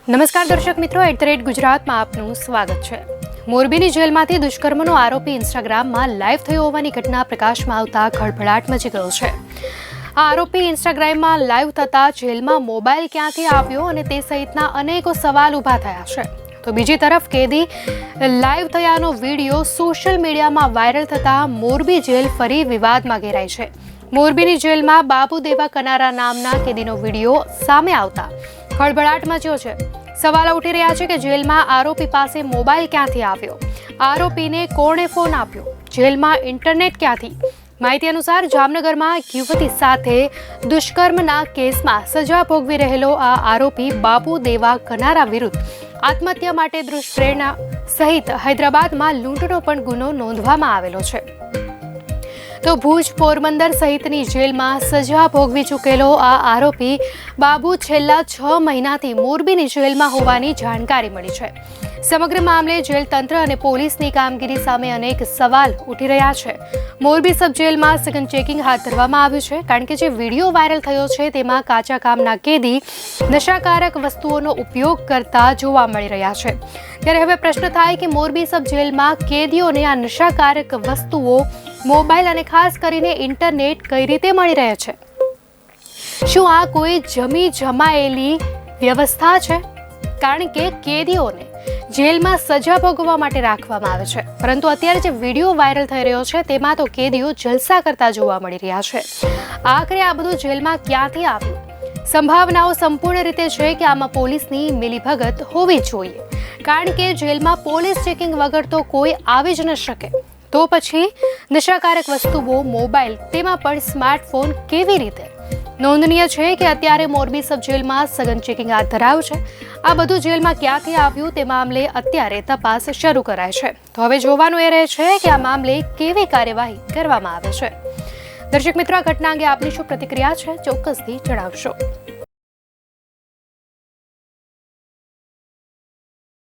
નમસ્કાર દર્શક મિત્રો, @ગુજરાતમાં આપનું સ્વાગત છે. મોરબીની જેલમાંથી દુષ્કર્મનો આરોપી ઇન્સ્ટાગ્રામમાં લાઈવ થયો હોવાની ઘટના પ્રકાશમાં આવતા ખળભળાટ મચી ગયો છે. આ આરોપી ઇન્સ્ટાગ્રામમાં લાઈવ થતા જેલમાં મોબાઈલ ક્યાંથી આવ્યો અને તે સહિતના અનેકો સવાલ ઊભા થયા છે. તો બીજી તરફ કેદી લાઈવ થયાનો વિડીયો સોશિયલ મીડિયામાં વાયરલ થતા મોરબી જેલ ફરી વિવાદમાં ઘેરાઈ છે. મોરબીની જેલમાં બાબુ દેવા કનારા નામના કેદીનો વિડીયો સામે આવતા ખળભળાટ મચ્યો છે. સવાલો ઉઠી રહ્યા છે કે જેલમાં આરોપી પાસે મોબાઈલ ક્યાંથી આવ્યો, આરોપીને કોણે ફોન આપ્યો, જેલમાં ઇન્ટરનેટ ક્યાંથી. માહિતી અનુસાર જામનગરમાં એક યુવતી સાથે દુષ્કર્મના કેસમાં સજા ભોગવી રહેલો આ આરોપી બાબુ દેવા કનારા વિરુદ્ધ આત્મહત્યા માટે દુષ્પ્રેરણા સહિત હૈદરાબાદમાં લૂંટનો પણ ગુનો નોંધવામાં આવેલો છે. તો ભુજ, પોરબંદર સહિતની જેલમાં સજા ભોગવી ચૂકેલો આ આરોપી બાબુ છેલ્લા 6 મહિનાથી મોરબીની જેલમાં હોવાની જાણકારી મળી છે. સમગ્ર મામલે જેલ તંત્ર અને પોલીસની કામગીરી સામે અનેક સવાલ ઉઠી રહ્યા છે. મોરબી સબ જેલમાં સઘન ચેકિંગ હાથ ધરવામાં આવ્યું છે, કારણ કે જે વિડીયો વાયરલ થયો છે તેમાં કાચા કામના કેદી નશાકારક વસ્તુઓનો ઉપયોગ કરતા જોવા મળી રહ્યા છે. ત્યારે હવે પ્રશ્ન થાય કે મોરબી સબ જેલમાં કેદીઓને આ નશાકારક વસ્તુઓ, મોબાઈલ અને ખાસ કરીને ઇન્ટરનેટ કઈ રીતે મળી રહે છે? શું આ કોઈ જમી જમાયેલી વ્યવસ્થા છે? કારણ કે કેદીઓને જેલમાં સજા ભોગવવા માટે રાખવામાં આવે છે, પરંતુ અત્યારે જે વિડીયો વાયરલ થઈ રહ્યો છે તેમાં તો કેદીઓ જલસા કરતા જોવા મળી રહ્યા છે. આખરે આ બધું જેલમાં ક્યાંથી આવ્યું? સંભાવનાઓ સંપૂર્ણ રીતે છે કે આમાં પોલીસની મિલીભગત હોવી જોઈએ, કારણ કે જેલમાં પોલીસ ચેકિંગ વગર તો કોઈ આવી જ ન શકે. તો પછી નશાકારક વસ્તુઓ, મોબાઈલ, તેમાં પણ સ્માર્ટફોન કેવી રીતે? નોંધનીય છે કે અત્યારે મોરબી સબ જેલમાં સઘન ચેકિંગ હાથ ધરાયું છે. આ બધું જેલમાં ક્યાંથી આવ્યું તે મામલે અત્યારે તપાસ શરૂ કરાય છે. તો હવે જોવાનું એ રહે છે કે આ મામલે કેવી કાર્યવાહી કરવામાં આવે છે. દર્શક મિત્રો, આ ઘટના અંગે આપની શું પ્રતિક્રિયા છે ચોક્કસથી જણાવશો.